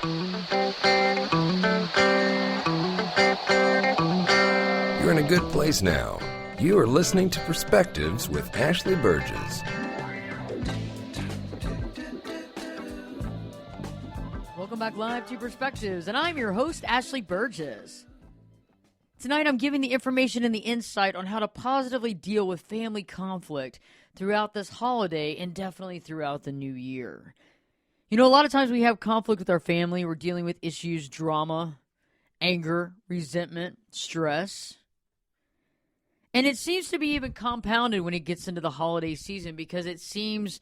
You're in a good place now. You are listening to Perspectives with Ashley Burgess. Welcome back live to Perspectives, and I'm your host, Ashley Burgess. Tonight, I'm giving the information and the insight on how to positively deal with family conflict throughout this holiday and definitely throughout the new year. You know, a lot of times we have conflict with our family. We're dealing with issues, drama, anger, resentment, stress. And it seems to be even compounded when it gets into the holiday season because it seems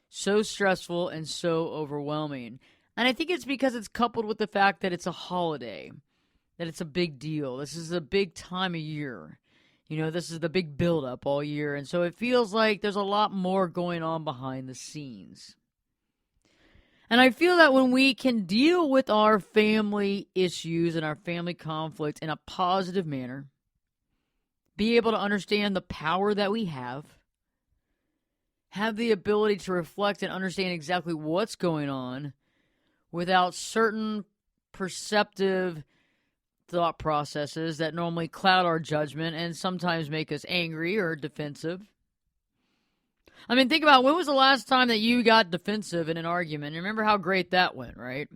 so stressful and so overwhelming. And I think it's because it's coupled with the fact that it's a holiday, that it's a big deal. This is a big time of year. You know, this is the big buildup all year. And so it feels like there's a lot more going on behind the scenes. And I feel that when we can deal with our family issues and our family conflict in a positive manner, be able to understand the power that we have the ability to reflect and understand exactly what's going on without certain perceptive thought processes that normally cloud our judgment and sometimes make us angry or defensive. I mean, think about when was the last time that you got defensive in an argument? Remember how great that went, right?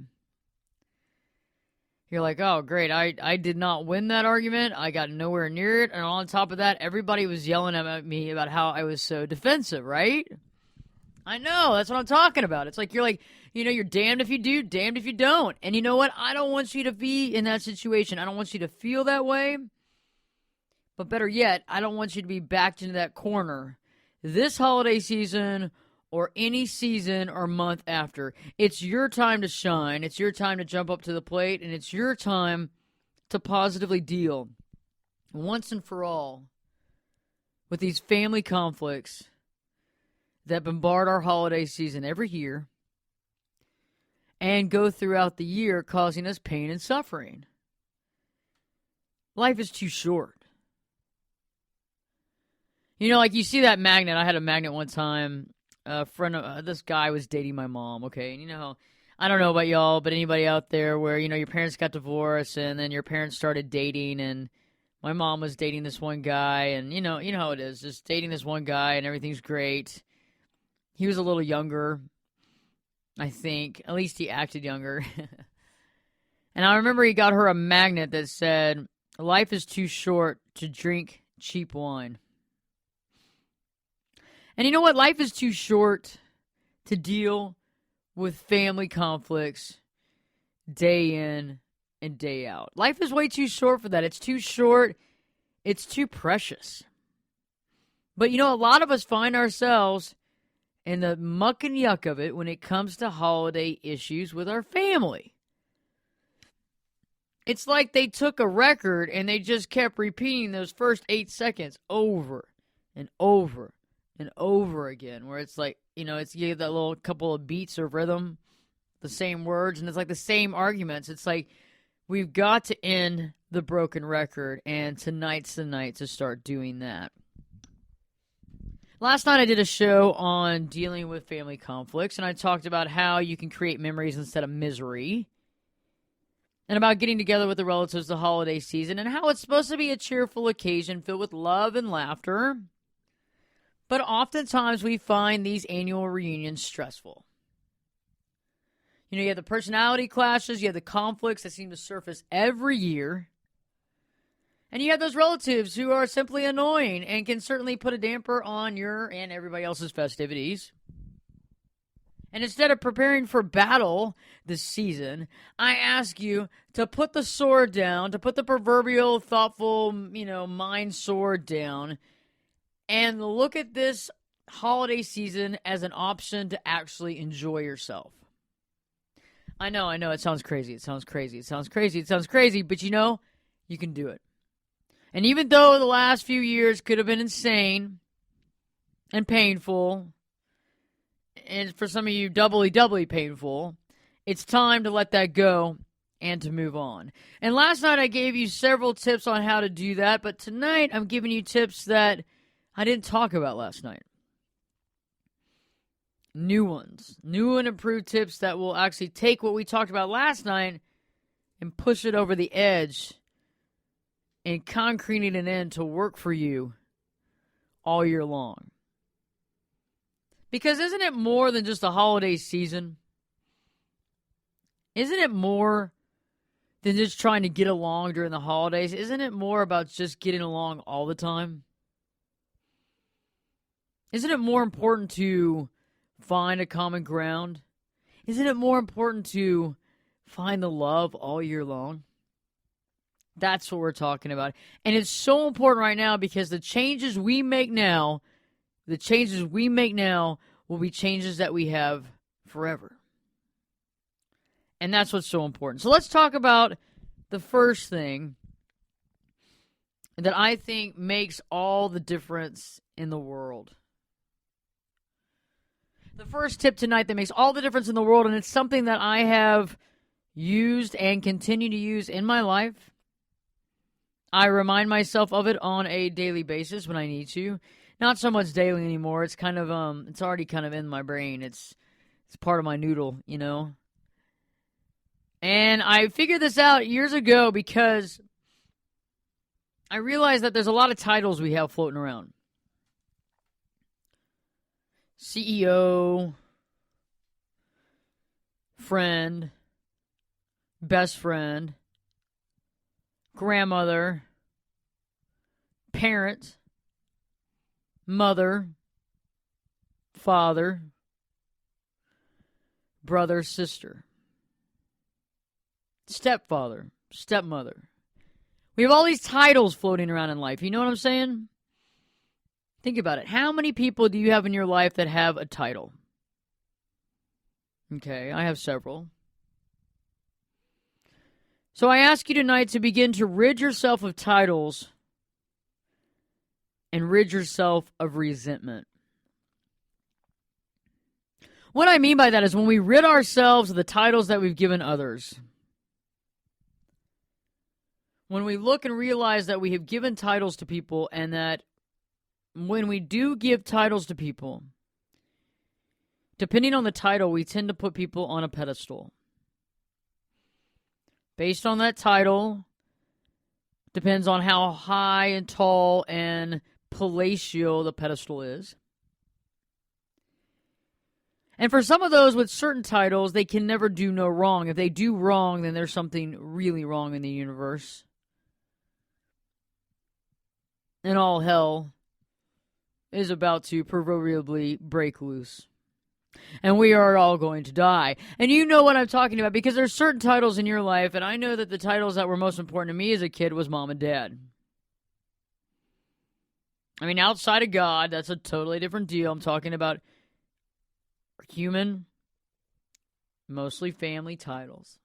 You're like, oh, great, I did not win that argument. I got nowhere near it. And on top of that, everybody was yelling at me about how I was so defensive, right? I know, that's what I'm talking about. It's like, you're damned if you do, damned if you don't. And you know what? I don't want you to be in that situation. I don't want you to feel that way. But better yet, I don't want you to be backed into that corner this holiday season or any season or month after. It's your time to shine. It's your time to jump up to the plate, and it's your time to positively deal once and for all with these family conflicts that bombard our holiday season every year and go throughout the year causing us pain and suffering. Life is too short. You know, like you see that magnet. I had a magnet one time. A friend of this guy was dating my mom, okay? And you know, I don't know about y'all, but anybody out there where, you know, your parents got divorced and then your parents started dating, and my mom was dating this one guy, and you know how it is, just dating this one guy and everything's great. He was a little younger, I think. At least he acted younger. And I remember he got her a magnet that said, "Life is too short to drink cheap wine." And you know what? Life is too short to deal with family conflicts day in and day out. Life is way too short for that. It's too short. It's too precious. But you know, a lot of us find ourselves in the muck and yuck of it when it comes to holiday issues with our family. It's like they took a record and they just kept repeating those first 8 seconds over and over and over again, where it's like, you know, it's you get that little couple of beats of rhythm, the same words, and it's like the same arguments. It's like we've got to end the broken record, and tonight's the night to start doing that. Last night I did a show on dealing with family conflicts, and I talked about how you can create memories instead of misery, and about getting together with the relatives the holiday season, and how it's supposed to be a cheerful occasion filled with love and laughter. But oftentimes we find these annual reunions stressful. You know, you have the personality clashes, you have the conflicts that seem to surface every year. And you have those relatives who are simply annoying and can certainly put a damper on your and everybody else's festivities. And instead of preparing for battle this season, I ask you to put the sword down, to put the proverbial thoughtful, mind sword down, and look at this holiday season as an option to actually enjoy yourself. I know, it sounds crazy, but you can do it. And even though the last few years could have been insane and painful, and for some of you doubly painful, it's time to let that go and to move on. And last night I gave you several tips on how to do that, but tonight I'm giving you tips that I didn't talk about last night. new ones, new and improved tips that will actually take what we talked about last night and push it over the edge and concreting it in to work for you all year long. Because isn't it more than just a holiday season? Isn't it more than just trying to get along during the holidays? Isn't it more about just getting along all the time? Isn't it more important to find a common ground? Isn't it more important to find the love all year long? That's what we're talking about. And it's so important right now because the changes we make now will be changes that we have forever. And that's what's so important. So let's talk about the first thing that I think makes all the difference in the world. The first tip tonight that makes all the difference in the world, and it's something that I have used and continue to use in my life. I remind myself of it on a daily basis when I need to. Not so much daily anymore. It's kind of it's already kind of in my brain. It's part of my noodle, you know. And I figured this out years ago because I realized that there's a lot of titles we have floating around. CEO, friend, best friend, grandmother, parent, mother, father, brother, sister, stepfather, stepmother. We have all these titles floating around in life. You know what I'm saying? Think about it. How many people do you have in your life that have a title? Okay, I have several. So I ask you tonight to begin to rid yourself of titles and rid yourself of resentment. What I mean by that is when we rid ourselves of the titles that we've given others, when we look and realize that we have given titles to people and that when we do give titles to people, depending on the title, we tend to put people on a pedestal. Based on that title, depends on how high and tall and palatial the pedestal is. And for some of those with certain titles, they can never do no wrong. If they do wrong, then there's something really wrong in the universe. And all hell is about to proverbially break loose. And we are all going to die. And you know what I'm talking about because there's certain titles in your life, and I know that the titles that were most important to me as a kid was mom and dad. I mean, outside of God, that's a totally different deal. I'm talking about human, mostly family titles.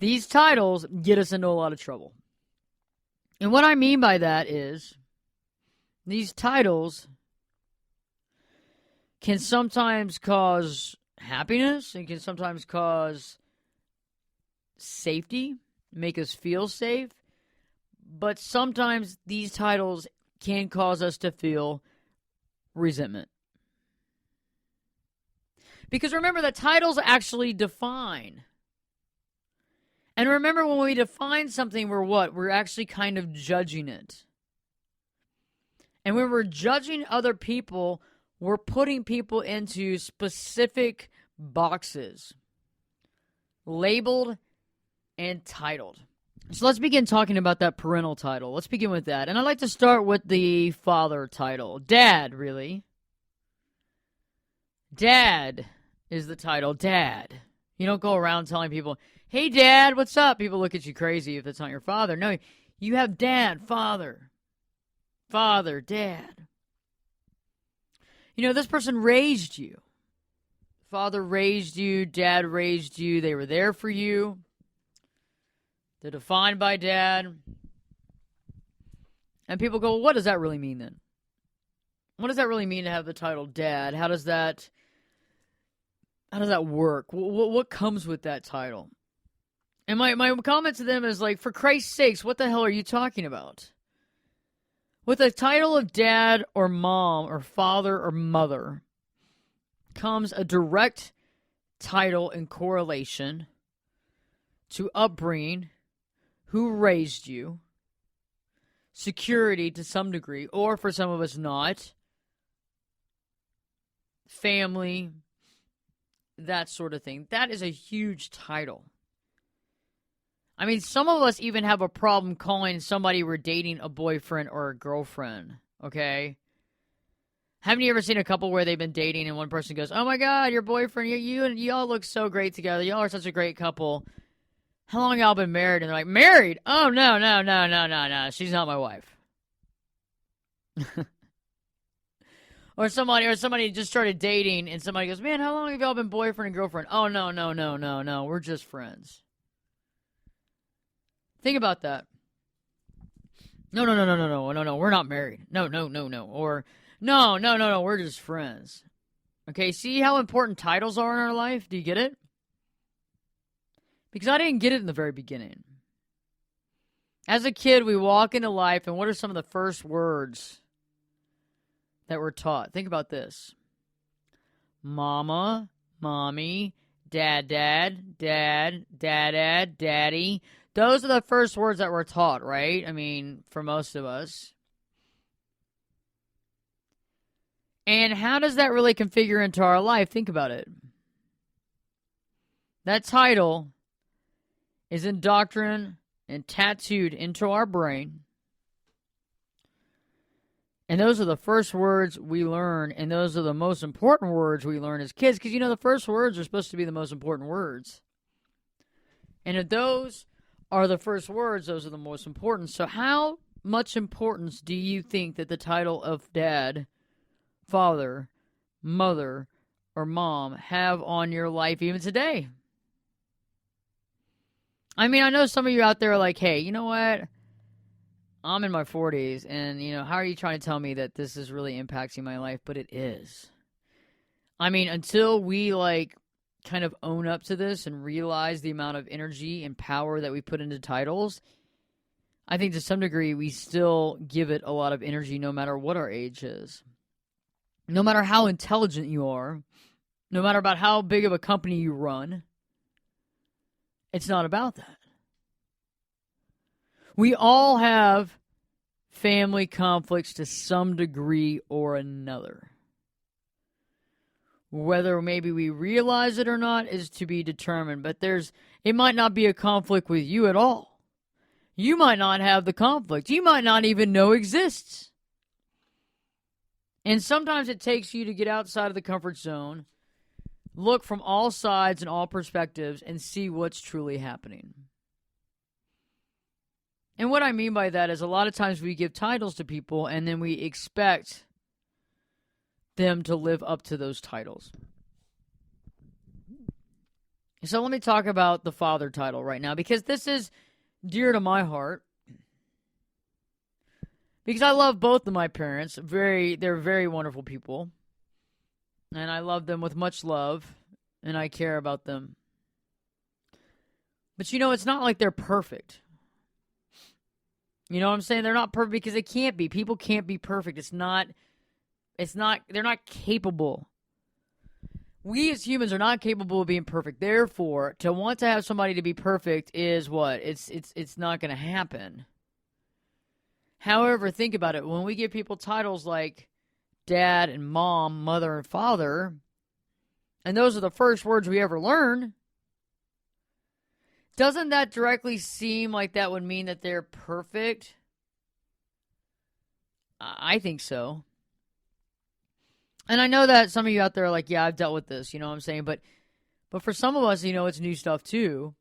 These titles get us into a lot of trouble. And what I mean by that is these titles can sometimes cause happiness and can sometimes cause safety, make us feel safe. But sometimes these titles can cause us to feel resentment. Because remember that titles actually define. And remember when we define something, we're what? We're actually kind of judging it. And when we're judging other people, we're putting people into specific boxes, labeled and titled. So let's begin talking about that parental title. Let's begin with that. And I'd like to start with the father title. Dad, really. Dad is the title. Dad. You don't go around telling people, hey, Dad, what's up? People look at you crazy if it's not your father. No, you have dad, father. Father, dad. You know, this person raised you. Father raised you. Dad raised you. They were there for you. They're defined by dad. And people go, well, what does that really mean then? What does that really mean to have the title dad? How does that work? What comes with that title? And my comment to them is like, for Christ's sakes, what the hell are you talking about? With a title of dad or mom or father or mother comes a direct title in correlation to upbringing, who raised you, security to some degree, or for some of us not, family, that sort of thing. That is a huge title. I mean, some of us even have a problem calling somebody we're dating a boyfriend or a girlfriend, okay? Haven't you ever seen a couple where they've been dating and one person goes, "Oh my God, your boyfriend, you all look so great together. Y'all are such a great couple. How long y'all been married?" And they're like, "Married? Oh, no. She's not my wife." Or somebody just started dating and somebody goes, "Man, how long have y'all been boyfriend and girlfriend?" "Oh, no. We're just friends." Think about that. No. We're not married. No. Or, no. We're just friends. Okay, see how important titles are in our life? Do you get it? Because I didn't get it in the very beginning. As a kid, we walk into life, and what are some of the first words that we're taught? Think about this. Mama, mommy, dad, daddy. Those are the first words that we're taught, right? I mean, for most of us. And how does that really configure into our life? Think about it. That title is indoctrinated and tattooed into our brain. And those are the first words we learn, and those are the most important words we learn as kids, because, the first words are supposed to be the most important words. And if those are the first words, those are the most important. So how much importance do you think that the title of dad, father, mother, or mom have on your life even today? I mean, I know some of you out there are like, "Hey, you know what? I'm in my 40s, and, how are you trying to tell me that this is really impacting my life?" But it is. I mean, until we, kind of own up to this and realize the amount of energy and power that we put into titles, I think to some degree we still give it a lot of energy no matter what our age is. No matter how intelligent you are, no matter about how big of a company you run, it's not about that. We all have family conflicts to some degree or another. Whether maybe we realize it or not is to be determined, but it might not be a conflict with you at all. You might not have the conflict. You might not even know exists. And sometimes it takes you to get outside of the comfort zone, look from all sides and all perspectives, and see what's truly happening. And what I mean by that is a lot of times we give titles to people and then we expect them to live up to those titles. So let me talk about the father title right now, because this is dear to my heart. Because I love both of my parents. They're very wonderful people. And I love them with much love, and I care about them. But it's not like they're perfect. You know what I'm saying? They're not perfect because they can't be. People can't be perfect. They're not capable. We as humans are not capable of being perfect. Therefore, to want to have somebody to be perfect is what? It's not going to happen. However, think about it. When we give people titles like dad and mom, mother and father, and those are the first words we ever learn, doesn't that directly seem like that would mean that they're perfect? I think so. And I know that some of you out there are like, "Yeah, I've dealt with this," you know what I'm saying? But for some of us, it's new stuff too.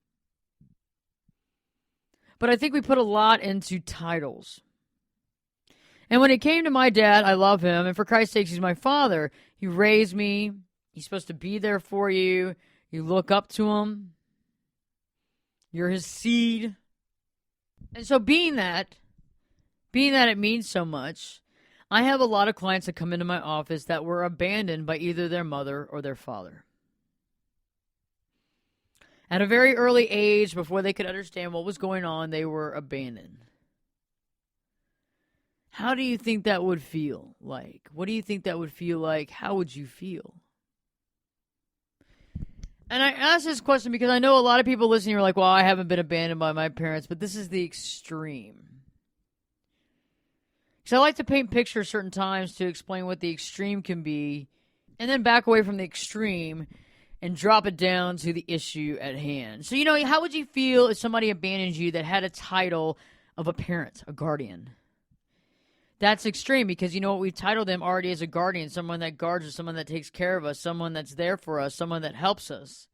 But I think we put a lot into titles. And when it came to my dad, I love him. And for Christ's sake, he's my father. He raised me. He's supposed to be there for you. You look up to him. You're his seed. And so being that it means so much, I have a lot of clients that come into my office that were abandoned by either their mother or their father. At a very early age, before they could understand what was going on, they were abandoned. How do you think that would feel like? What do you think that would feel like? How would you feel? And I ask this question because I know a lot of people listening are like, well, I haven't been abandoned by my parents, but this is the extreme. Because I like to paint pictures certain times to explain what the extreme can be, and then back away from the extreme and drop it down to the issue at hand. So, how would you feel if somebody abandoned you that had a title of a parent, a guardian? That's extreme because you know what? We've titled them already as a guardian, someone that guards us, someone that takes care of us, someone that's there for us, someone that helps us.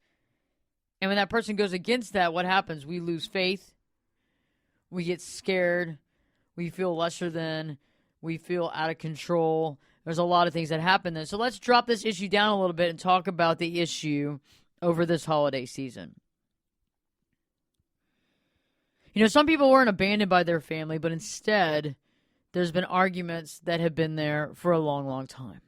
And when that person goes against that, what happens? We lose faith. We get scared. We feel lesser than. We feel out of control. There's a lot of things that happen then. So let's drop this issue down a little bit and talk about the issue over this holiday season. Some people weren't abandoned by their family, but instead, there's been arguments that have been there for a long, long time.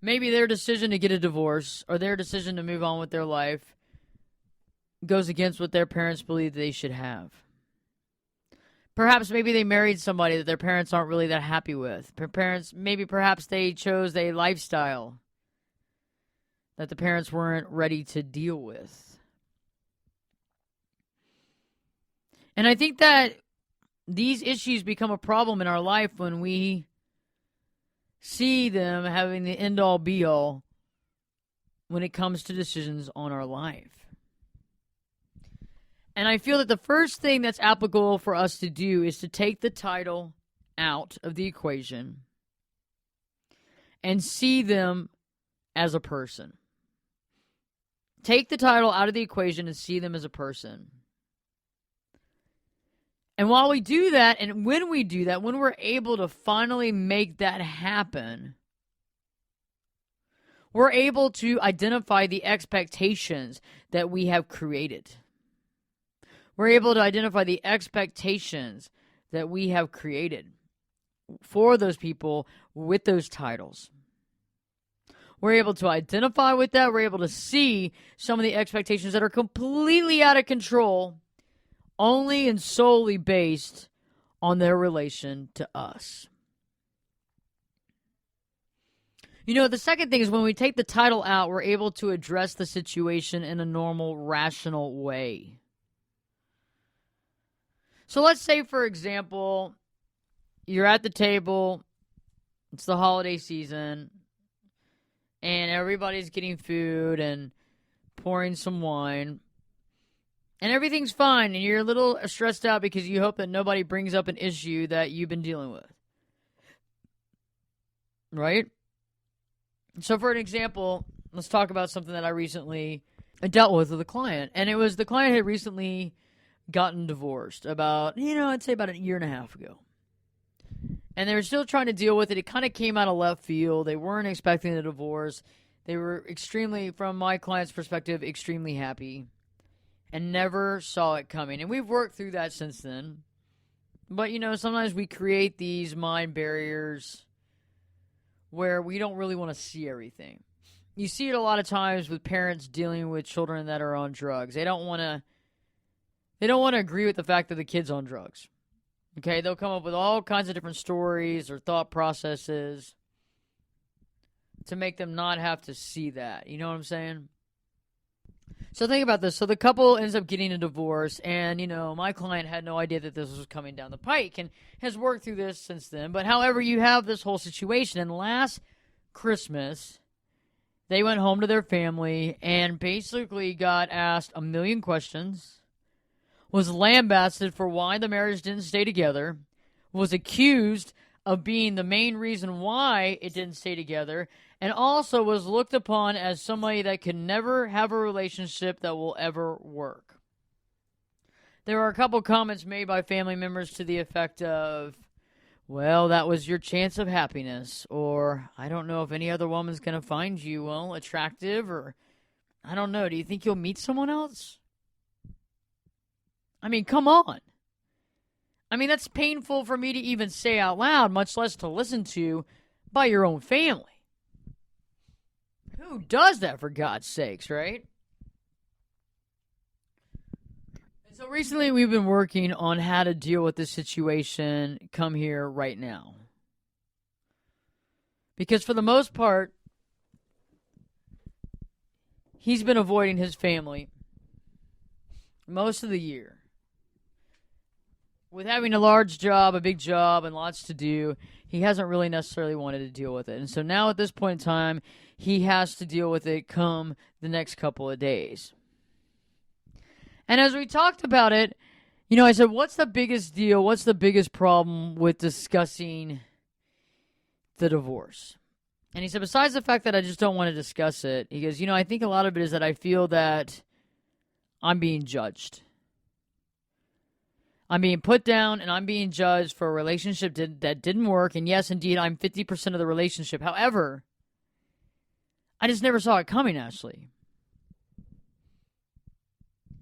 Maybe their decision to get a divorce or their decision to move on with their life goes against what their parents believe they should have. Perhaps maybe they married somebody that their parents aren't really that happy with. Perhaps they chose a lifestyle that the parents weren't ready to deal with. And I think that these issues become a problem in our life when we see them having the end-all be-all when it comes to decisions on our life. And I feel that the first thing that's applicable for us to do is to take the title out of the equation and see them as a person. Take the title out of the equation and see them as a person. And while we do that, and when we do that, when we're able to finally make that happen, we're able to identify the expectations that we have created. We're able to identify the expectations that we have created for those people with those titles. We're able to identify with that. We're able to see some of the expectations that are completely out of control, only and solely based on their relation to us. The second thing is when we take the title out, we're able to address the situation in a normal, rational way. So let's say, for example, you're at the table, it's the holiday season, and everybody's getting food and pouring some wine, and everything's fine, and you're a little stressed out because you hope that nobody brings up an issue that you've been dealing with. Right? So for an example, let's talk about something that I recently dealt with a client, and it was the client had recently gotten divorced about, I'd say about a year and a half ago. And they were still trying to deal with it. It kind of came out of left field. They weren't expecting a divorce. They were extremely, from my client's perspective, extremely happy and never saw it coming. And we've worked through that since then. But, sometimes we create these mind barriers where we don't really want to see everything. You see it a lot of times with parents dealing with children that are on drugs. They don't want to agree with the fact that the kid's on drugs. Okay, they'll come up with all kinds of different stories or thought processes to make them not have to see that. You know what I'm saying? So think about this. So the couple ends up getting a divorce, and, my client had no idea that this was coming down the pike and has worked through this since then. But however, you have this whole situation, and last Christmas, they went home to their family and basically got asked a million questions, was lambasted for why the marriage didn't stay together, was accused of being the main reason why it didn't stay together, and also was looked upon as somebody that can never have a relationship that will ever work. There were a couple comments made by family members to the effect of, well, that was your chance of happiness, or I don't know if any other woman's going to find you, well, attractive, or I don't know, do you think you'll meet someone else? I mean, come on. I mean, that's painful for me to even say out loud, much less to listen to by your own family. Who does that, for God's sakes, right? And so recently we've been working on how to deal with this situation come here right now. Because for the most part, he's been avoiding his family most of the year. With having a large job, a big job, and lots to do, he hasn't really necessarily wanted to deal with it. And so now at this point in time, he has to deal with it come the next couple of days. And as we talked about it, I said, what's the biggest deal? What's the biggest problem with discussing the divorce? And he said, besides the fact that I just don't want to discuss it, he goes, I think a lot of it is that I feel that I'm being judged. I'm being put down and I'm being judged for a relationship that didn't work. And yes, indeed, I'm 50% of the relationship. However, I just never saw it coming, Ashley.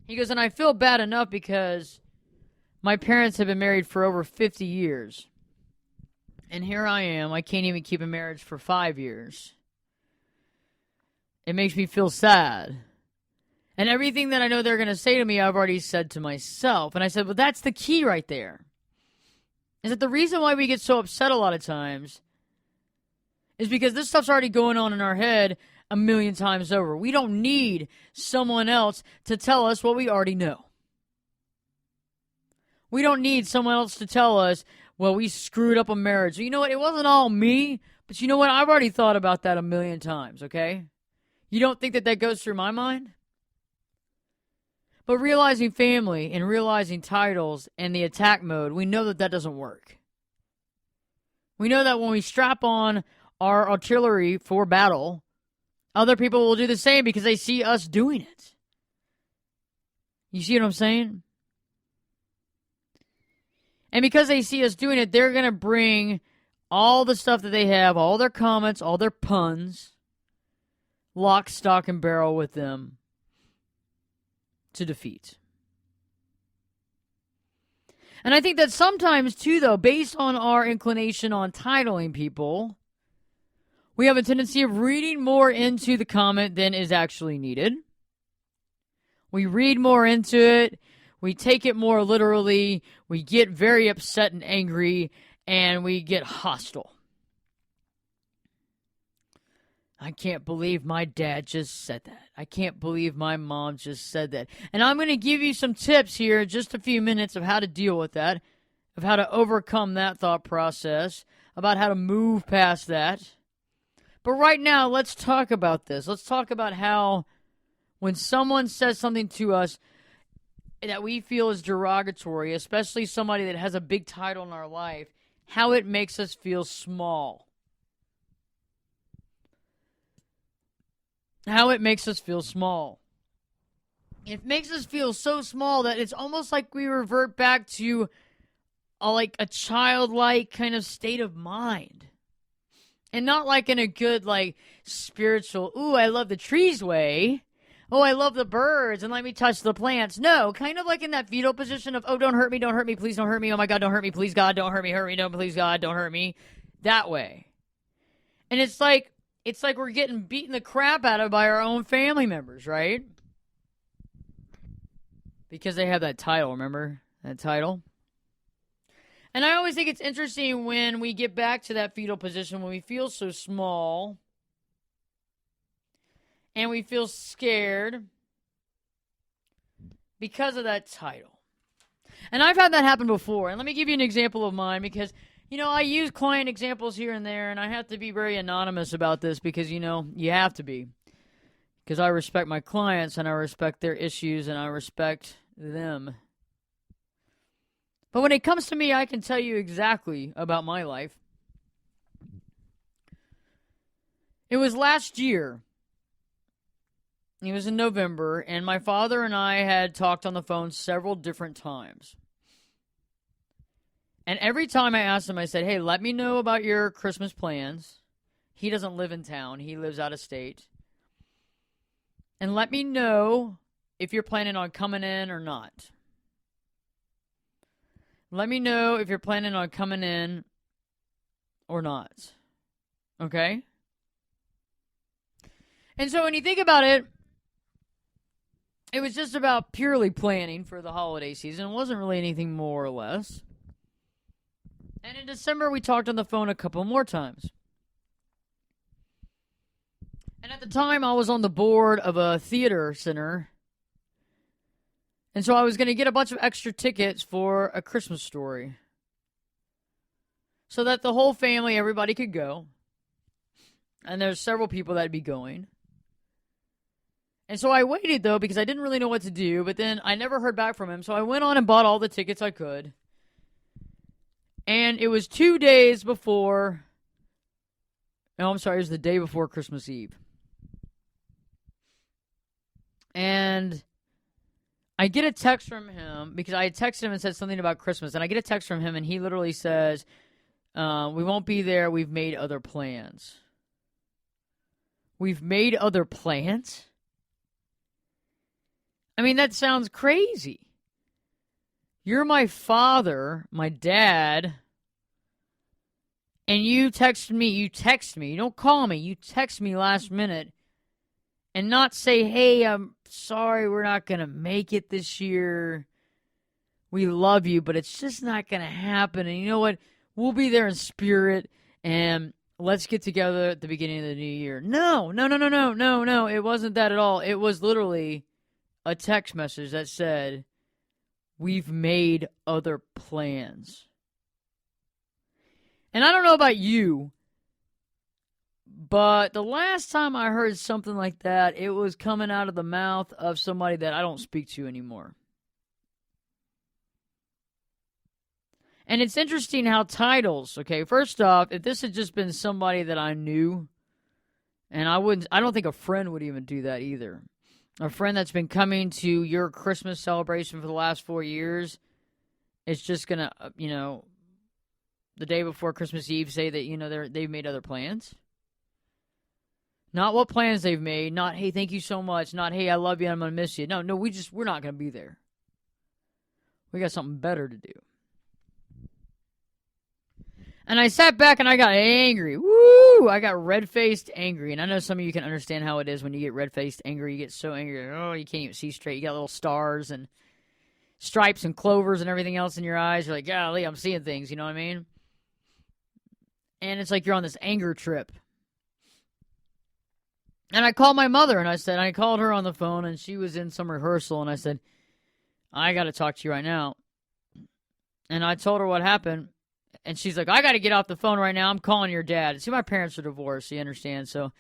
He goes, and I feel bad enough because my parents have been married for over 50 years. And here I am. I can't even keep a marriage for 5 years. It makes me feel sad. And everything that I know they're going to say to me, I've already said to myself. And I said, well, that's the key right there. Is that the reason why we get so upset a lot of times is because this stuff's already going on in our head a million times over. We don't need someone else to tell us what we already know. We don't need someone else to tell us, well, we screwed up a marriage. You know what? It wasn't all me, but you know what? I've already thought about that a million times, okay? You don't think that goes through my mind? But realizing family and realizing titles and the attack mode, we know that doesn't work. We know that when we strap on our artillery for battle, other people will do the same because they see us doing it. You see what I'm saying? And because they see us doing it, they're going to bring all the stuff that they have, all their comments, all their puns, lock, stock, and barrel with them to defeat. And I think that sometimes, too, though, based on our inclination on titling people, we have a tendency of reading more into the comment than is actually needed. We read more into it. We take it more literally. We get very upset and angry, and we get hostile. I can't believe my dad just said that. I can't believe my mom just said that. And I'm going to give you some tips here in just a few minutes of how to deal with that, of how to overcome that thought process, about how to move past that. But right now, let's talk about this. Let's talk about how when someone says something to us that we feel is derogatory, especially somebody that has a big title in our life, how it makes us feel small. How it makes us feel small. It makes us feel so small that it's almost like we revert back to a childlike kind of state of mind. And not like in a good, spiritual, ooh, I love the trees way. Oh, I love the birds, and let me touch the plants. No, kind of like in that fetal position of, oh, don't hurt me, please don't hurt me. Oh, my God, don't hurt me, please, God, don't hurt me, don't, please, God, don't hurt me. That way. And it's like we're getting beaten the crap out of by our own family members, right? Because they have that title, remember? That title? And I always think it's interesting when we get back to that fetal position, when we feel so small and we feel scared because of that title. And I've had that happen before. And let me give you an example of mine because, I use client examples here and there, and I have to be very anonymous about this because, you have to be. Because I respect my clients, and I respect their issues, and I respect them. But when it comes to me, I can tell you exactly about my life. It was last year. It was in November, and my father and I had talked on the phone several different times. And every time I asked him, I said, hey, let me know about your Christmas plans. He doesn't live in town. He lives out of state. And let me know if you're planning on coming in or not. Let me know if you're planning on coming in or not. Okay? And so when you think about it, it was just about purely planning for the holiday season. It wasn't really anything more or less. And in December, we talked on the phone a couple more times. And at the time, I was on the board of a theater center. And so I was going to get a bunch of extra tickets for A Christmas Story, so that the whole family, everybody could go. And there's several people that'd be going. And so I waited, though, because I didn't really know what to do. But then I never heard back from him. So I went on and bought all the tickets I could. And it was 2 days before. No, I'm sorry. It was the day before Christmas Eve. And I get a text from him because I had texted him and said something about Christmas. And I get a text from him and he literally says, we won't be there. We've made other plans. We've made other plans? I mean, that sounds crazy. You're my father, my dad, and you text me. You don't call me. You text me last minute and not say, hey, I'm sorry, we're not going to make it this year. We love you, but it's just not going to happen. And you know what? We'll be there in spirit, and let's get together at the beginning of the new year. No. It wasn't that at all. It was literally a text message that said, we've made other plans. And I don't know about you, but the last time I heard something like that, it was coming out of the mouth of somebody that I don't speak to anymore. And it's interesting how titles, okay, first off, if this had just been somebody that I knew, and I don't think a friend would even do that either. A friend that's been coming to your Christmas celebration for the last 4 years is just going to, the day before Christmas Eve say that, they've made other plans. Not what plans they've made. Not, hey, thank you so much. Not, hey, I love you, I'm going to miss you. No, we're not going to be there. We got something better to do. And I sat back and I got angry. Woo! I got red-faced angry. And I know some of you can understand how it is when you get red-faced angry. You get so angry, you can't even see straight. You got little stars and stripes and clovers and everything else in your eyes. You're like, golly, I'm seeing things, you know what I mean? And it's like you're on this anger trip. And I called my mother and I called her on the phone and she was in some rehearsal and I said, I got to talk to you right now. And I told her what happened. And she's like, I got to get off the phone right now. I'm calling your dad. See, my parents are divorced, you understand? So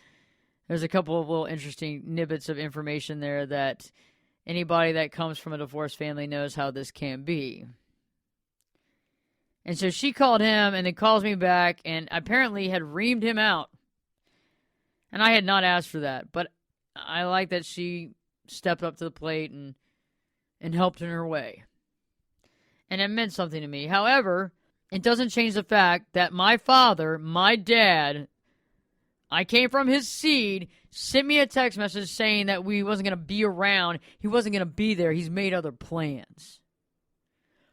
there's a couple of little interesting nibbits of information there that anybody that comes from a divorced family knows how this can be. And so she called him and then calls me back and apparently had reamed him out. And I had not asked for that. But I like that she stepped up to the plate and helped in her way. And it meant something to me. However, it doesn't change the fact that my father, my dad, I came from his seed, sent me a text message saying that we wasn't going to be around. He wasn't going to be there. He's made other plans.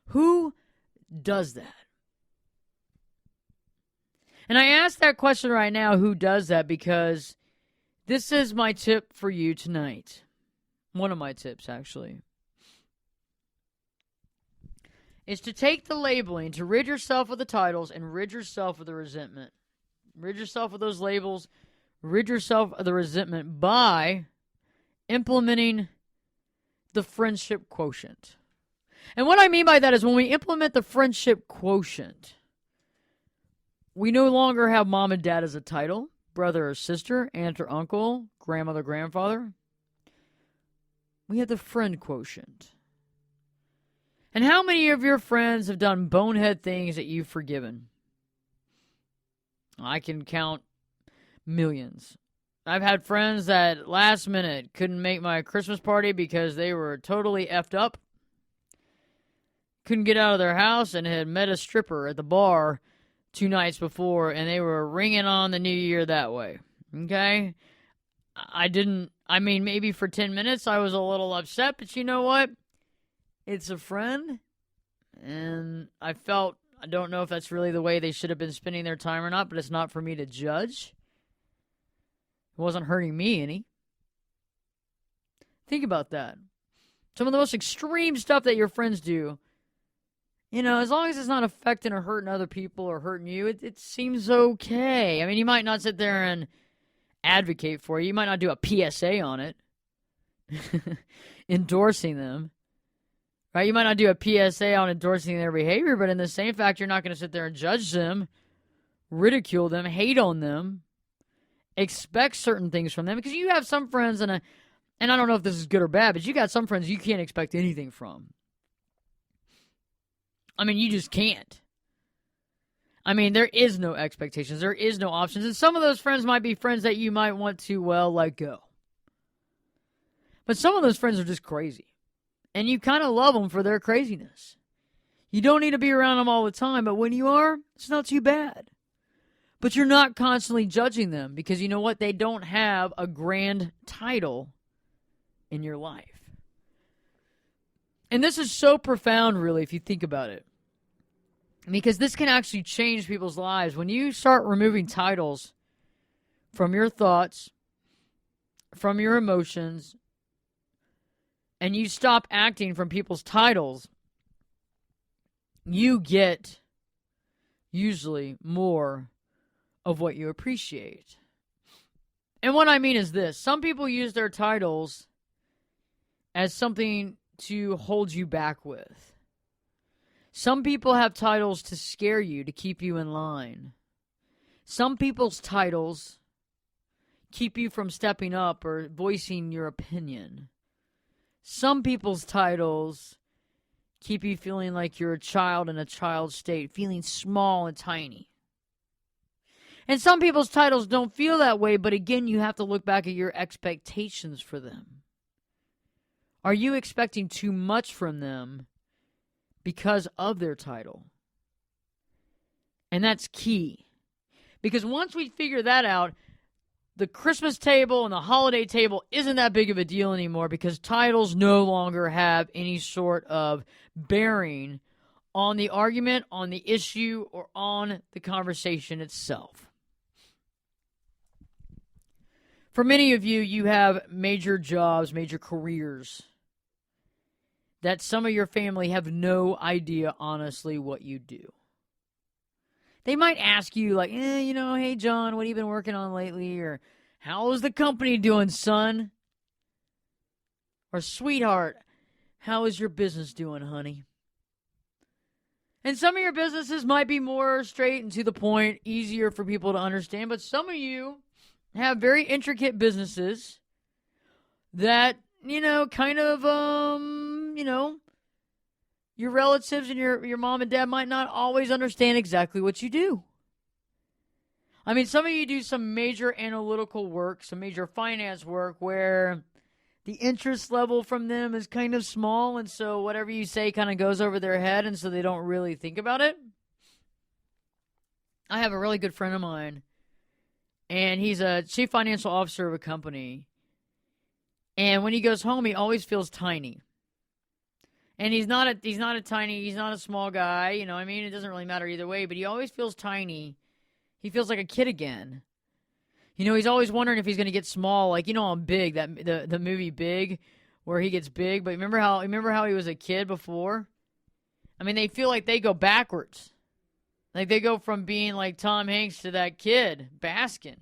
Who does that? And I ask that question right now, who does that? Because this is my tip for you tonight. One of my tips, actually. Is to take the labeling, to rid yourself of the titles, and rid yourself of the resentment. Rid yourself of those labels. Rid yourself of the resentment by implementing the friendship quotient. And what I mean by that is when we implement the friendship quotient, we no longer have mom and dad as a title, brother or sister, aunt or uncle, grandmother, grandfather. We have the friend quotient. And how many of your friends have done bonehead things that you've forgiven? I can count millions. I've had friends that last minute couldn't make my Christmas party because they were totally effed up. Couldn't get out of their house and had met a stripper at the bar 2 nights before, and they were ringing on the new year that way. Okay? Maybe for 10 minutes I was a little upset, but you know what? It's a friend, and I don't know if that's really the way they should have been spending their time or not, but it's not for me to judge. It wasn't hurting me any. Think about that. Some of the most extreme stuff that your friends do, as long as it's not affecting or hurting other people or hurting you, it seems okay. I mean, you might not sit there and advocate for you. You might not do a PSA on it, endorsing them. Right? You might not do a PSA on endorsing their behavior, but in the same fact, you're not going to sit there and judge them, ridicule them, hate on them, expect certain things from them. Because you have some friends, and I don't know if this is good or bad, but you got some friends you can't expect anything from. I mean, you just can't. I mean, there is no expectations. There is no options. And some of those friends might be friends that you might want to, well, let go. But some of those friends are just crazy. And you kind of love them for their craziness. You don't need to be around them all the time, but when you are, it's not too bad. But you're not constantly judging them because you know what? They don't have a grand title in your life. And this is so profound, really, if you think about it. Because this can actually change people's lives. When you start removing titles from your thoughts, from your emotions, and you stop acting from people's titles, you get usually more of what you appreciate. And what I mean is this. Some people use their titles as something to hold you back with. Some people have titles to scare you, to keep you in line. Some people's titles keep you from stepping up or voicing your opinion. Some people's titles keep you feeling like you're a child in a child state, feeling small and tiny. And some people's titles don't feel that way, but again, you have to look back at your expectations for them. Are you expecting too much from them because of their title? And that's key. Because once we figure that out, the Christmas table and the holiday table isn't that big of a deal anymore because titles no longer have any sort of bearing on the argument, on the issue, or on the conversation itself. For many of you, you have major jobs, major careers that some of your family have no idea, honestly, what you do. They might ask you, like, hey, John, what have you been working on lately? Or, how is the company doing, son? Or, sweetheart, how is your business doing, honey? And some of your businesses might be more straight and to the point, easier for people to understand. But some of you have very intricate businesses that, your relatives and your mom and dad might not always understand exactly what you do. I mean, some of you do some major analytical work, some major finance work where the interest level from them is kind of small, and so whatever you say kind of goes over their head, and so they don't really think about it. I have a really good friend of mine, and he's a chief financial officer of a company, and when he goes home, he always feels tiny. And he's not a small guy, it doesn't really matter either way, but he always feels tiny. He feels like a kid again. He's always wondering if he's going to get small, like, on Big, that the movie Big, where he gets big, but remember how he was a kid before? I mean, they feel like they go backwards. Like they go from being like Tom Hanks to that kid, Baskin.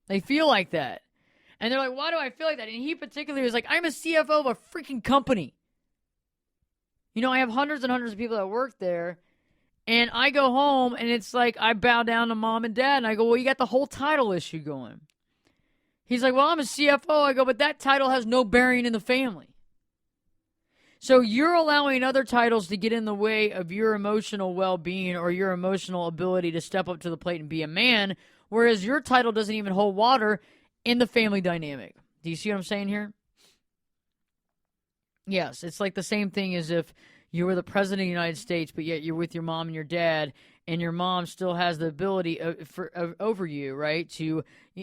They feel like that. And they're like, why do I feel like that? And he particularly was like, I'm a CFO of a freaking company. I have hundreds and hundreds of people that work there. And I go home, and it's like I bow down to mom and dad. And I go, well, you got the whole title issue going. He's like, well, I'm a CFO. I go, but that title has no bearing in the family. So you're allowing other titles to get in the way of your emotional well-being or your emotional ability to step up to the plate and be a man, whereas your title doesn't even hold water in the family dynamic. Do you see what I'm saying here? Yes, it's like the same thing as if you were the president of the United States, but yet you're with your mom and your dad, and your mom still has the ability over you, right?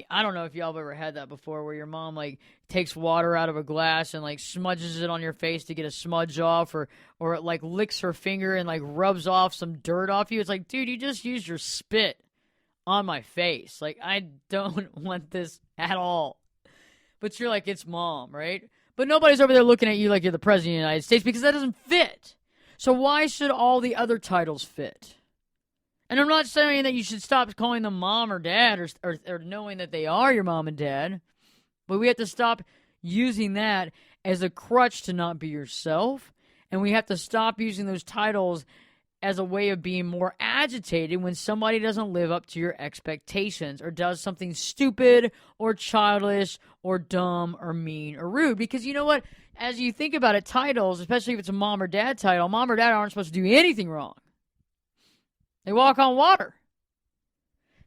I don't know if y'all have ever had that before, where your mom like takes water out of a glass and like smudges it on your face to get a smudge off, or it like licks her finger and like rubs off some dirt off you. It's like, dude, you just used your spit on my face. Like, I don't want this at all. But you're like, it's mom, right? But nobody's over there looking at you like you're the president of the United States because that doesn't fit. So why should all the other titles fit? And I'm not saying that you should stop calling them mom or dad or knowing that they are your mom and dad, but we have to stop using that as a crutch to not be yourself, and we have to stop using those titles as a way of being more agitated when somebody doesn't live up to your expectations or does something stupid or childish or dumb or mean or rude. Because you know what? As you think about it, titles, especially if it's a mom or dad title, mom or dad aren't supposed to do anything wrong. They walk on water.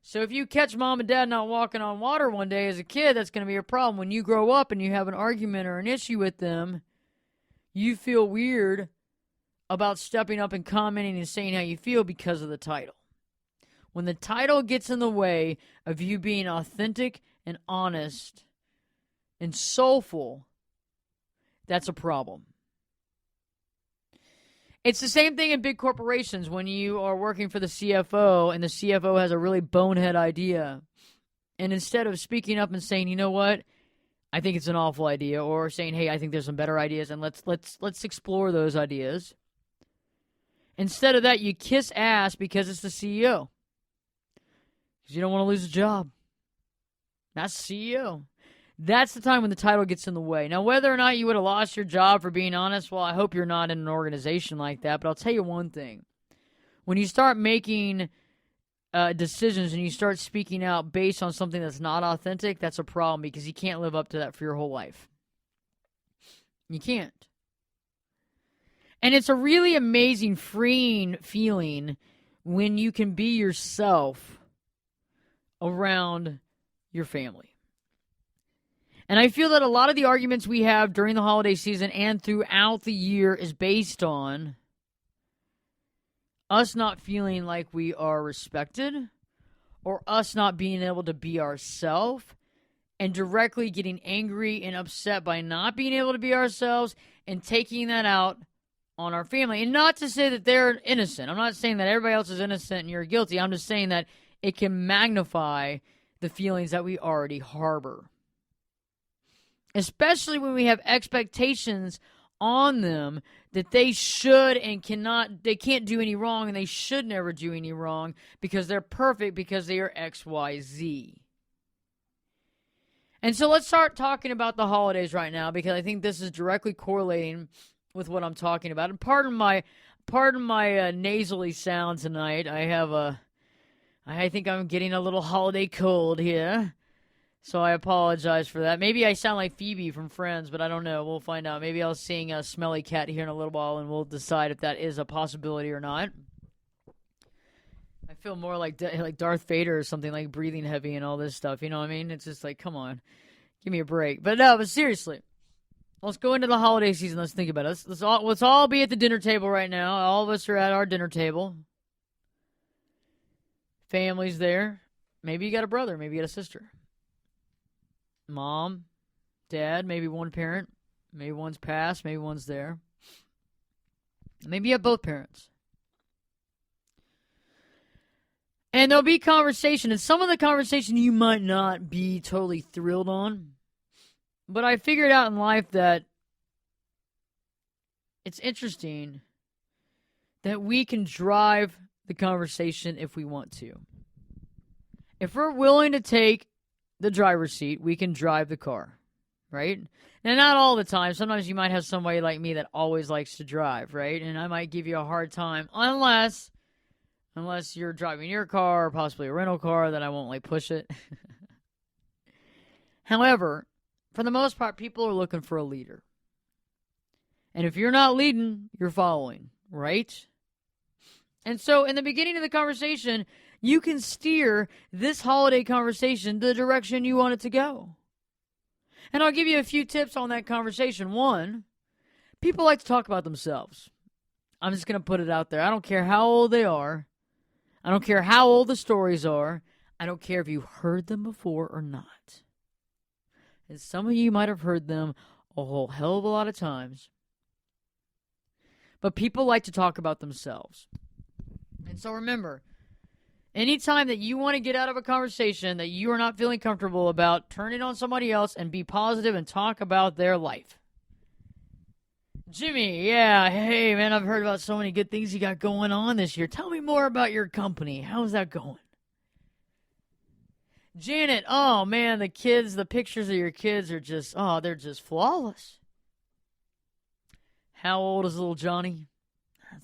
So if you catch mom and dad not walking on water one day as a kid, that's going to be a problem. When you grow up and you have an argument or an issue with them, you feel weird about stepping up and commenting and saying how you feel because of the title. When the title gets in the way of you being authentic and honest and soulful, that's a problem. It's the same thing in big corporations when you are working for the CFO and the CFO has a really bonehead idea. And instead of speaking up and saying, you know what, I think it's an awful idea, or saying, hey, I think there's some better ideas and let's explore those ideas. Instead of that, you kiss ass because it's the CEO. Because you don't want to lose a job. That's the CEO. That's the time when the title gets in the way. Now, whether or not you would have lost your job for being honest, well, I hope you're not in an organization like that. But I'll tell you one thing. When you start making decisions and you start speaking out based on something that's not authentic, that's a problem because you can't live up to that for your whole life. You can't. And it's a really amazing, freeing feeling when you can be yourself around your family. And I feel that a lot of the arguments we have during the holiday season and throughout the year is based on us not feeling like we are respected or us not being able to be ourselves and directly getting angry and upset by not being able to be ourselves and taking that out on our family. And not to say that they're innocent. I'm not saying that everybody else is innocent and you're guilty. I'm just saying that it can magnify the feelings that we already harbor. Especially when we have expectations on them that they should and they can't do any wrong and they should never do any wrong because they're perfect because they are X, Y, Z. And so let's start talking about the holidays right now because I think this is directly correlating with what I'm talking about. And pardon my nasally sound tonight. I think I'm getting a little holiday cold here. So I apologize for that. Maybe I sound like Phoebe from Friends, but I don't know. We'll find out. Maybe I'll sing a Smelly Cat here in a little while, and we'll decide if that is a possibility or not. I feel more like Darth Vader or something, like breathing heavy and all this stuff. You know what I mean? It's just like, come on. Give me a break. But no, but seriously. Let's go into the holiday season. Let's think about it. Let's all be at the dinner table right now. All of us are at our dinner table. Family's there. Maybe you got a brother. Maybe you got a sister. Mom, dad, maybe one parent. Maybe one's passed. Maybe one's there. Maybe you have both parents. And there'll be conversation. And some of the conversation you might not be totally thrilled on. But I figured out in life that it's interesting that we can drive the conversation if we want to. If we're willing to take the driver's seat, we can drive the car, right? Now, not all the time. Sometimes you might have somebody like me that always likes to drive, right? And I might give you a hard time unless you're driving your car or possibly a rental car, then I won't push it. However, for the most part, people are looking for a leader. And if you're not leading, you're following, right? And so in the beginning of the conversation, you can steer this holiday conversation the direction you want it to go. And I'll give you a few tips on that conversation. One, people like to talk about themselves. I'm just going to put it out there. I don't care how old they are. I don't care how old the stories are. I don't care if you heard them before or not. And some of you might have heard them a whole hell of a lot of times. But people like to talk about themselves. And so remember, anytime that you want to get out of a conversation that you are not feeling comfortable about, turn it on somebody else and be positive and talk about their life. Jimmy, yeah, hey, man, I've heard about so many good things you got going on this year. Tell me more about your company. How's that going? Janet, oh, man, the pictures of your kids are just, they're just flawless. How old is little Johnny?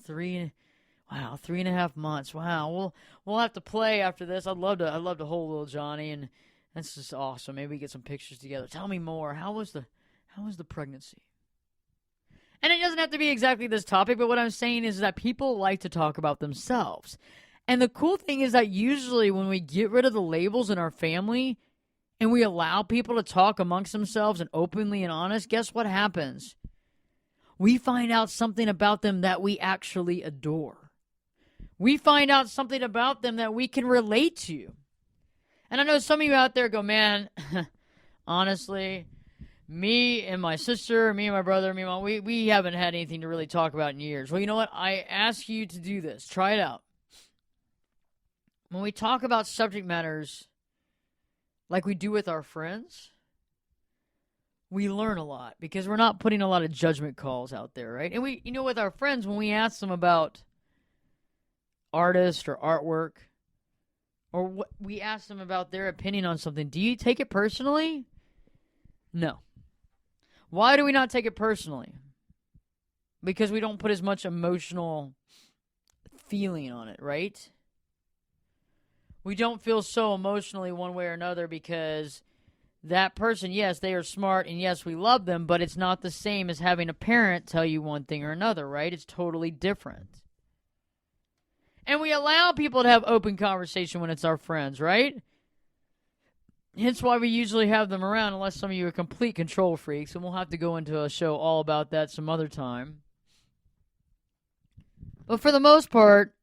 3.5 months. Wow, we'll have to play after this. I'd love to hold little Johnny, and that's just awesome. Maybe we get some pictures together. Tell me more. How was the pregnancy? And it doesn't have to be exactly this topic, but what I'm saying is that people like to talk about themselves. And the cool thing is that usually when we get rid of the labels in our family and we allow people to talk amongst themselves and openly and honest, guess what happens? We find out something about them that we actually adore. We find out something about them that we can relate to. And I know some of you out there go, man, honestly, me and my sister, me and my brother, me and mom, we haven't had anything to really talk about in years. Well, you know what? I ask you to do this. Try it out. When we talk about subject matters like we do with our friends, we learn a lot because we're not putting a lot of judgment calls out there, right? And with our friends, when we ask them about artists or artwork, or we ask them about their opinion on something, do you take it personally? No. Why do we not take it personally? Because we don't put as much emotional feeling on it, right? We don't feel so emotionally one way or another because that person, yes, they are smart, and yes, we love them, but it's not the same as having a parent tell you one thing or another, right? It's totally different. And we allow people to have open conversation when it's our friends, right? Hence why we usually have them around, unless some of you are complete control freaks, and we'll have to go into a show all about that some other time. But for the most part,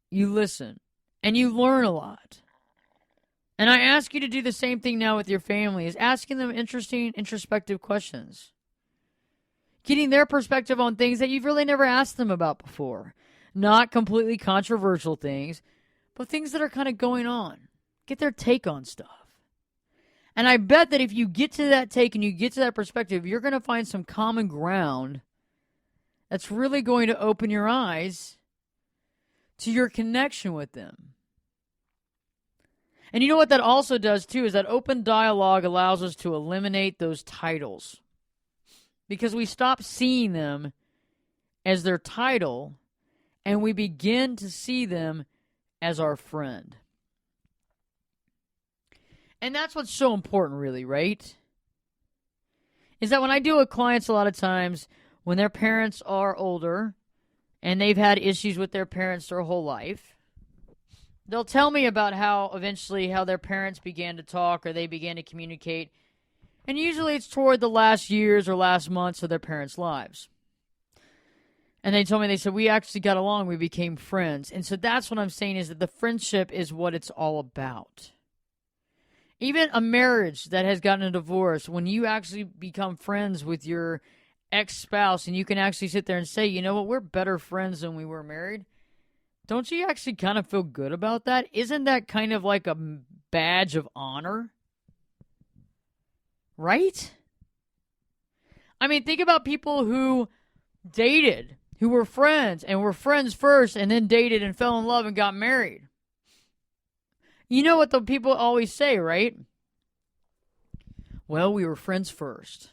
you listen, and you learn a lot. And I ask you to do the same thing now with your family, is asking them interesting, introspective questions. Getting their perspective on things that you've really never asked them about before. Not completely controversial things, but things that are kind of going on. Get their take on stuff. And I bet that if you get to that take and you get to that perspective, you're going to find some common ground that's really going to open your eyes to your connection with them. And you know what that also does too, is that open dialogue allows us to eliminate those titles. Because we stop seeing them as their title and we begin to see them as our friend. And that's what's so important, really, right? Is that when I deal with clients a lot of times, when their parents are older and they've had issues with their parents their whole life, they'll tell me about how their parents began to talk or they began to communicate. And usually it's toward the last years or last months of their parents' lives. And they told me, they said, we actually got along, we became friends. And so that's what I'm saying, is that the friendship is what it's all about. Even a marriage that has gotten a divorce, when you actually become friends with your ex-spouse and you can actually sit there and say, you know what, we're better friends than we were married. Don't you actually kind of feel good about that? Isn't that kind of like a badge of honor? Right? I mean, think about people who dated, who were friends and were friends first and then dated and fell in love and got married. You know what the people always say, right? Well, we were friends first.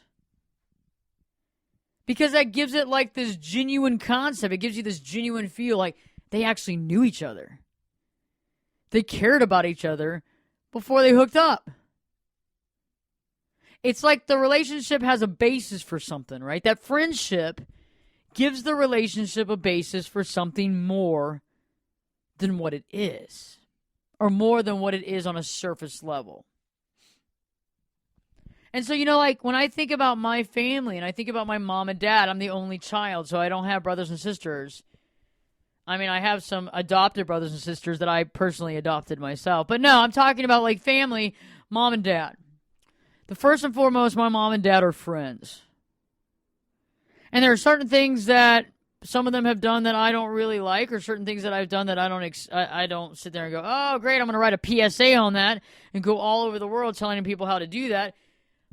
Because that gives it like this genuine concept. It gives you this genuine feel like they actually knew each other. They cared about each other before they hooked up. It's like the relationship has a basis for something, right? That friendship gives the relationship a basis for something more than what it is. Or more than what it is on a surface level. And so, like when I think about my family and I think about my mom and dad, I'm the only child, so I don't have brothers and sisters. I mean, I have some adopted brothers and sisters that I personally adopted myself. But no, I'm talking about like family, mom and dad. The first and foremost, my mom and dad are friends. And there are certain things that some of them have done that I don't really like, or certain things that I've done that I don't sit there and go, oh, great, I'm going to write a PSA on that and go all over the world telling people how to do that.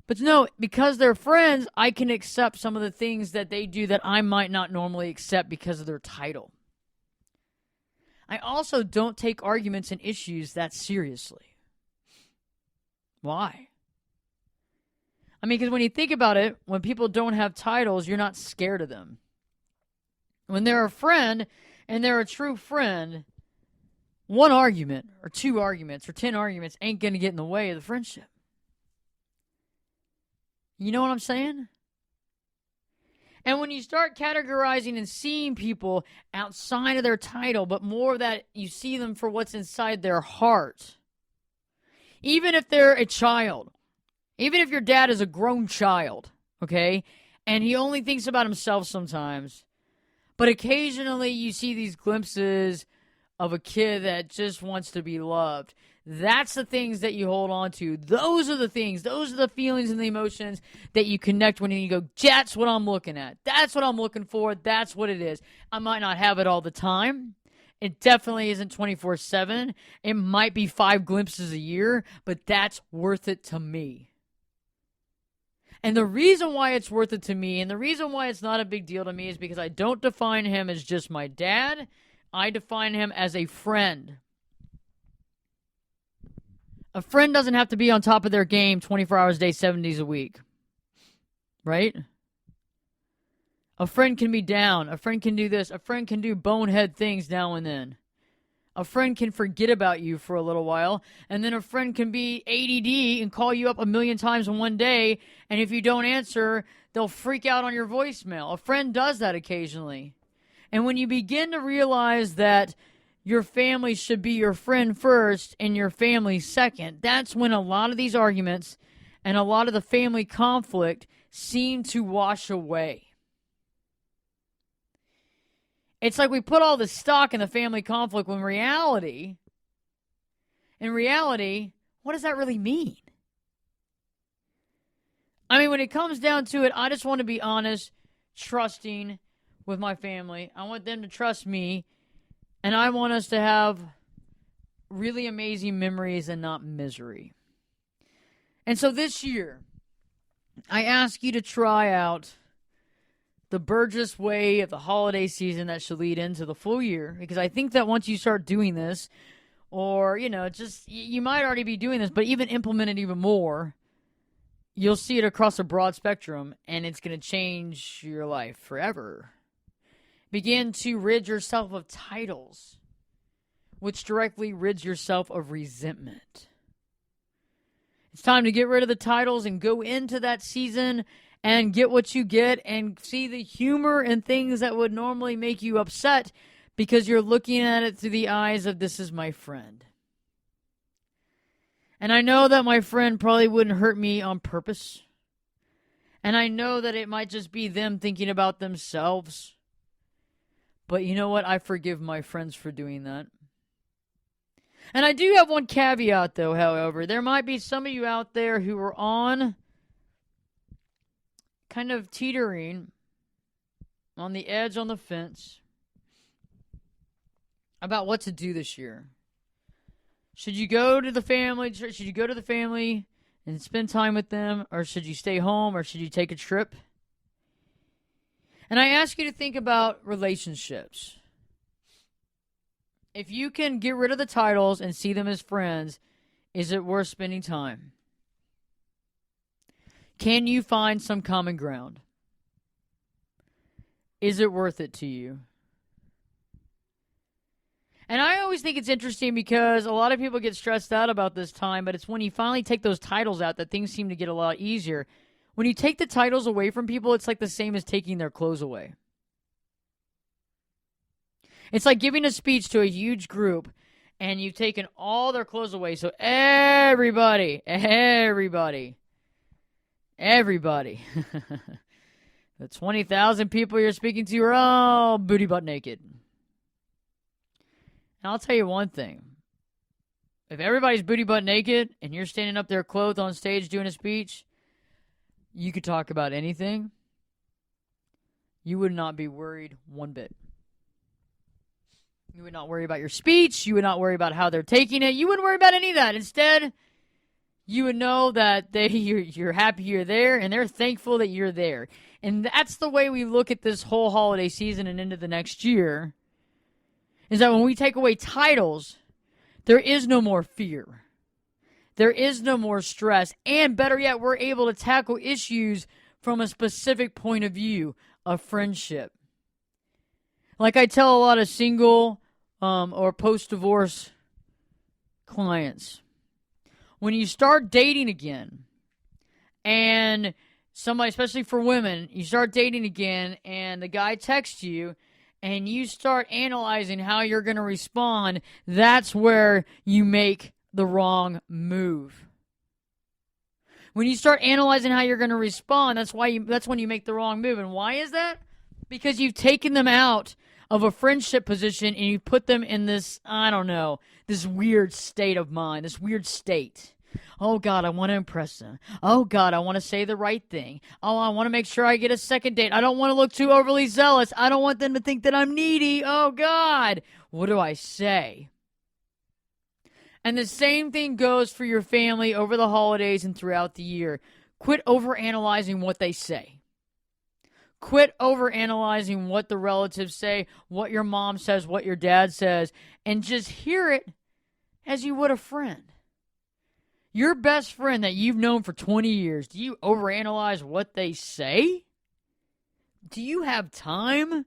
But no, because they're friends, I can accept some of the things that they do that I might not normally accept because of their title. I also don't take arguments and issues that seriously. Why? I mean, because when you think about it, when people don't have titles, you're not scared of them. When they're a friend and they're a true friend, one argument or 2 arguments or 10 arguments ain't going to get in the way of the friendship. You know what I'm saying? And when you start categorizing and seeing people outside of their title, but more of that you see them for what's inside their heart, even if they're a child, even if your dad is a grown child, okay, and he only thinks about himself sometimes, but occasionally you see these glimpses of a kid that just wants to be loved. That's the things that you hold on to. Those are the things, those are the feelings and the emotions that you connect when you go, that's what I'm looking at. That's what I'm looking for. That's what it is. I might not have it all the time. It definitely isn't 24/7. It might be 5 glimpses a year, but that's worth it to me. And the reason why it's worth it to me and the reason why it's not a big deal to me is because I don't define him as just my dad. I define him as a friend. A friend doesn't have to be on top of their game 24 hours a day, 7 days a week. Right? A friend can be down. A friend can do this. A friend can do bonehead things now and then. A friend can forget about you for a little while. And then a friend can be ADD and call you up a million times in one day. And if you don't answer, they'll freak out on your voicemail. A friend does that occasionally. And when you begin to realize that your family should be your friend first and your family second, that's when a lot of these arguments and a lot of the family conflict seem to wash away. It's like we put all the stock in the family conflict when in reality, what does that really mean? I mean, when it comes down to it, I just want to be honest, trusting with my family. I want them to trust me. And I want us to have really amazing memories and not misery. And so this year, I ask you to try out the Burgess way of the holiday season that should lead into the full year. Because I think that once you start doing this, or, just, you might already be doing this, but even implement it even more, you'll see it across a broad spectrum, and it's going to change your life forever. Begin to rid yourself of titles, which directly rids yourself of resentment. It's time to get rid of the titles and go into that season and get what you get and see the humor in things that would normally make you upset because you're looking at it through the eyes of this is my friend. And I know that my friend probably wouldn't hurt me on purpose. And I know that it might just be them thinking about themselves. But you know what? I forgive my friends for doing that. And I do have one caveat, though, however. There might be some of you out there who are on kind of teetering on the edge on the fence about what to do this year. Should you go to the family? Should you go to the family and spend time with them? Or should you stay home? Or should you take a trip? And I ask you to think about relationships. If you can get rid of the titles and see them as friends, is it worth spending time? Can you find some common ground? Is it worth it to you? And I always think it's interesting because a lot of people get stressed out about this time, but it's when you finally take those titles out that things seem to get a lot easier. When you take the titles away from people, it's like the same as taking their clothes away. It's like giving a speech to a huge group, and you've taken all their clothes away. So everybody, the 20,000 people you're speaking to are all booty butt naked. And I'll tell you one thing. If everybody's booty butt naked, and you're standing up there clothed on stage doing a speech, you could talk about anything. You would not be worried one bit. You would not worry about your speech. You would not worry about how they're taking it. You wouldn't worry about any of that. Instead, you would know that you're happy you're there, and they're thankful that you're there. And that's the way we look at this whole holiday season and into the next year, is that when we take away titles, there is no more fear. There is no more stress. And better yet, we're able to tackle issues from a specific point of view of friendship. Like I tell a lot of single or post-divorce clients, when you start dating again, and somebody, especially for women, you start dating again, and the guy texts you, and you start analyzing how you're going to respond, that's where you make the wrong move. When you start analyzing how you're going to respond, that's when you make the wrong move. And why is that? Because you've taken them out of a friendship position and you put them in this, I don't know, this weird state of mind, this weird state. Oh, God, I want to impress them. Oh, God, I want to say the right thing. Oh, I want to make sure I get a second date. I don't want to look too overly zealous. I don't want them to think that I'm needy. Oh, God, what do I say? And the same thing goes for your family over the holidays and throughout the year. Quit overanalyzing what they say. Quit overanalyzing what the relatives say, what your mom says, what your dad says, and just hear it as you would a friend. Your best friend that you've known for 20 years, do you overanalyze what they say? Do you have time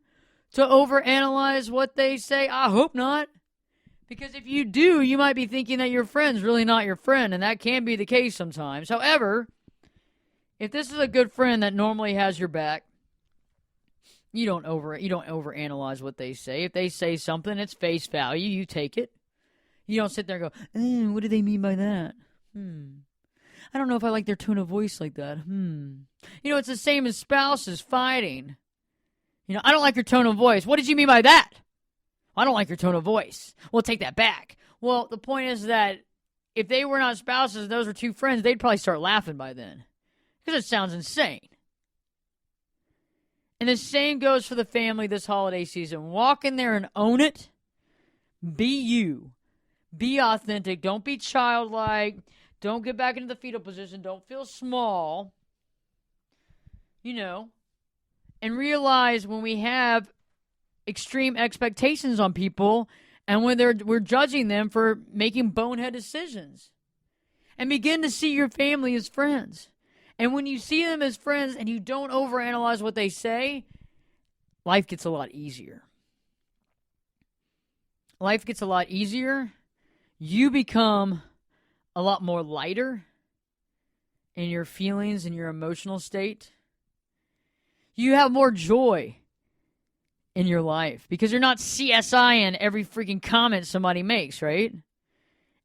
to overanalyze what they say? I hope not. Because if you do, you might be thinking that your friend's really not your friend, and that can be the case sometimes. However, if this is a good friend that normally has your back, you don't overanalyze what they say. If they say something, it's face value. You take it. You don't sit there and go, what do they mean by that? I don't know if I like their tone of voice like that. It's the same as spouses fighting. I don't like your tone of voice. What did you mean by that? I don't like your tone of voice. Well, take that back. Well, the point is that if they were not spouses and those were two friends, they'd probably start laughing by then. Because it sounds insane. And the same goes for the family this holiday season. Walk in there and own it. Be you. Be authentic. Don't be childlike. Don't get back into the fetal position. Don't feel small. And realize when we have extreme expectations on people and when we're judging them for making bonehead decisions. And begin to see your family as friends. And when you see them as friends and you don't overanalyze what they say, life gets a lot easier. Life gets a lot easier. You become a lot more lighter in your feelings and your emotional state. You have more joy in your life because you're not CSIing every freaking comment somebody makes, right?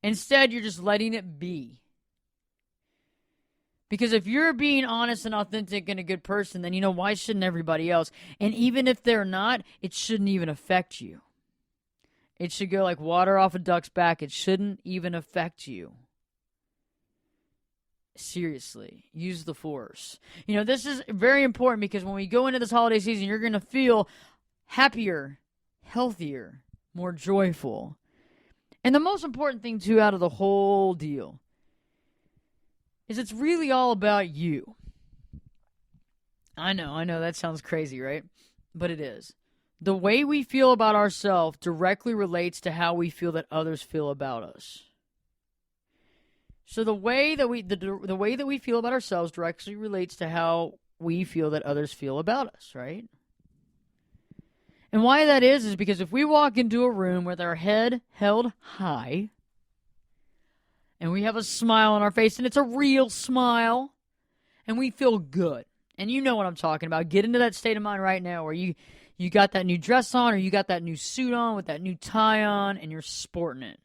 Instead, you're just letting it be. Because if you're being honest and authentic and a good person, then why shouldn't everybody else? And even if they're not, it shouldn't even affect you. It should go like water off a duck's back. It shouldn't even affect you. Seriously, use the force. This is very important because when we go into this holiday season, you're going to feel happier, healthier, more joyful. And the most important thing, too, out of the whole deal is it's really all about you. I know, that sounds crazy, right? But it is. The way we feel about ourselves directly relates to how we feel that others feel about us. So the way that we feel about ourselves directly relates to how we feel that others feel about us, right? And why that is because if we walk into a room with our head held high and we have a smile on our face and it's a real smile and we feel good, and you know what I'm talking about. Get into that state of mind right now where you got that new dress on or you got that new suit on with that new tie on and you're sporting it.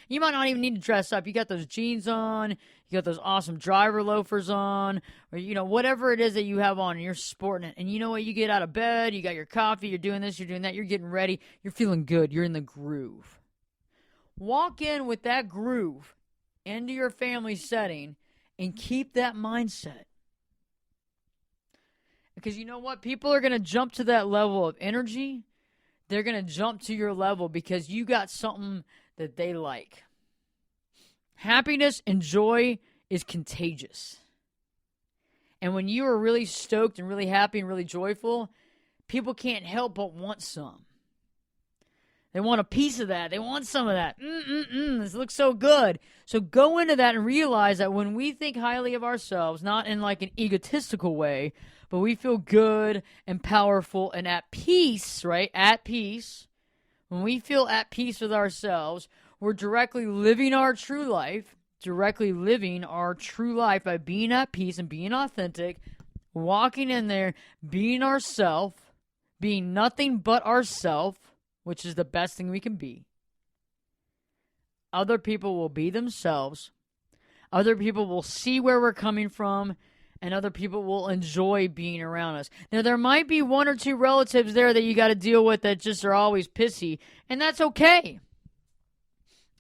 You might not even need to dress up. You got those jeans on. You got those awesome driver loafers on. Or, whatever it is that you have on and you're sporting it. And you know what? You get out of bed. You got your coffee. You're doing this. You're doing that. You're getting ready. You're feeling good. You're in the groove. Walk in with that groove into your family setting and keep that mindset. Because you know what? People are going to jump to that level of energy. They're going to jump to your level because you got something that they like. Happiness and joy is contagious. And when you are really stoked and really happy and really joyful, people can't help but want some. They want a piece of that. They want some of that. This looks so good. So go into that and realize that when we think highly of ourselves, not in like an egotistical way, but we feel good and powerful and at peace, right? At peace. When we feel at peace with ourselves, we're directly living our true life, by being at peace and being authentic, walking in there, being ourself, being nothing but ourself, which is the best thing we can be. Other people will be themselves. Other people will see where we're coming from, and other people will enjoy being around us. Now, there might be one or two relatives there that you got to deal with that just are always pissy, and that's okay.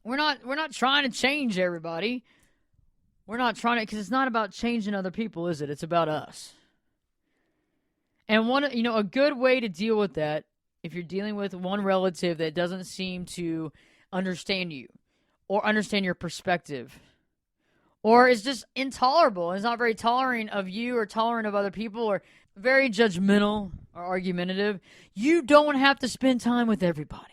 We're not trying to change everybody. We're not trying to, because it's not about changing other people, is it? It's about us. And a good way to deal with that, if you're dealing with one relative that doesn't seem to understand you or understand your perspective, or is just intolerable and is not very tolerant of you or tolerant of other people or very judgmental or argumentative, you don't have to spend time with everybody.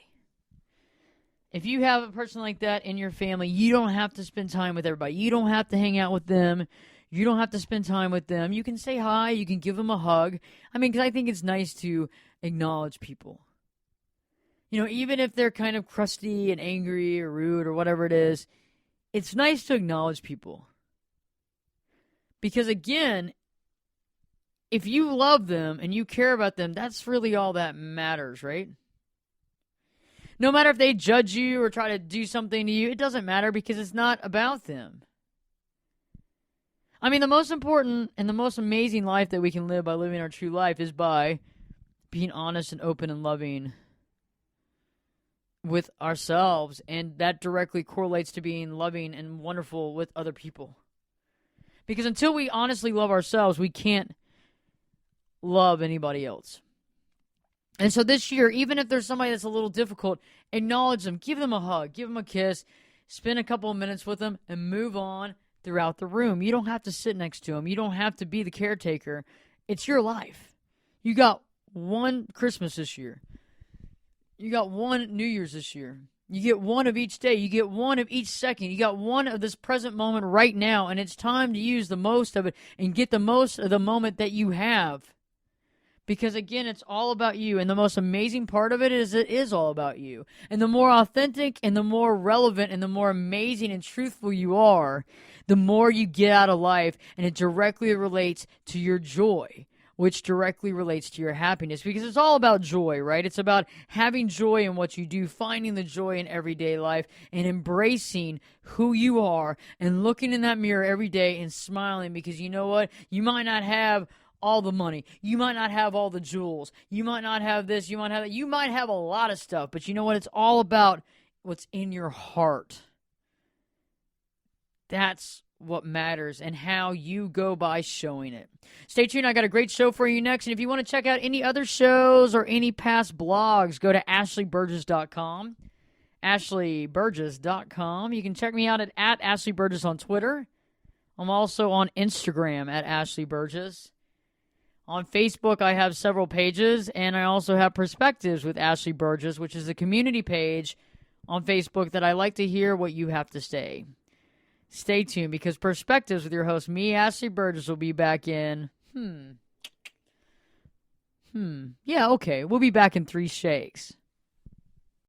If you have a person like that in your family, you don't have to spend time with everybody. You don't have to hang out with them. You don't have to spend time with them. You can say hi. You can give them a hug. Because I think it's nice to acknowledge people. Even if they're kind of crusty and angry or rude or whatever it is, it's nice to acknowledge people. Because again, if you love them and you care about them, that's really all that matters, right? No matter if they judge you or try to do something to you, it doesn't matter because it's not about them. The most important and the most amazing life that we can live by living our true life is by being honest and open and loving with ourselves, and that directly correlates to being loving and wonderful with other people. Because until we honestly love ourselves, we can't love anybody else. And so this year, even if there's somebody that's a little difficult, acknowledge them, give them a hug, give them a kiss, spend a couple of minutes with them, and move on throughout the room. You don't have to sit next to them. You don't have to be the caretaker. It's your life. You got one Christmas this year. You got one New Year's this year. You get one of each day. You get one of each second. You got one of this present moment right now, and it's time to use the most of it and get the most of the moment that you have. Because, again, it's all about you, and the most amazing part of it is all about you. And the more authentic and the more relevant and the more amazing and truthful you are, the more you get out of life, and it directly relates to your joy, which directly relates to your happiness, because it's all about joy, right? It's about having joy in what you do, finding the joy in everyday life, and embracing who you are, and looking in that mirror every day and smiling, because you know what? You might not have all the money. You might not have all the jewels. You might not have this. You might have that. You might have a lot of stuff, but you know what? It's all about what's in your heart. That's what matters and how you go by showing it. Stay tuned. I got a great show for you next. And if you want to check out any other shows or any past blogs, go to ashleyburgess.com. ashleyburgess.com. You can check me out at ashleyburgess on Twitter. I'm also on Instagram at ashleyburgess. On Facebook, I have several pages, and I also have Perspectives with Ashley Burgess, which is a community page on Facebook that I like to hear what you have to say. Stay tuned, because Perspectives with your host, me, Ashley Burgess, will be back in, yeah, okay, we'll be back in 3 shakes.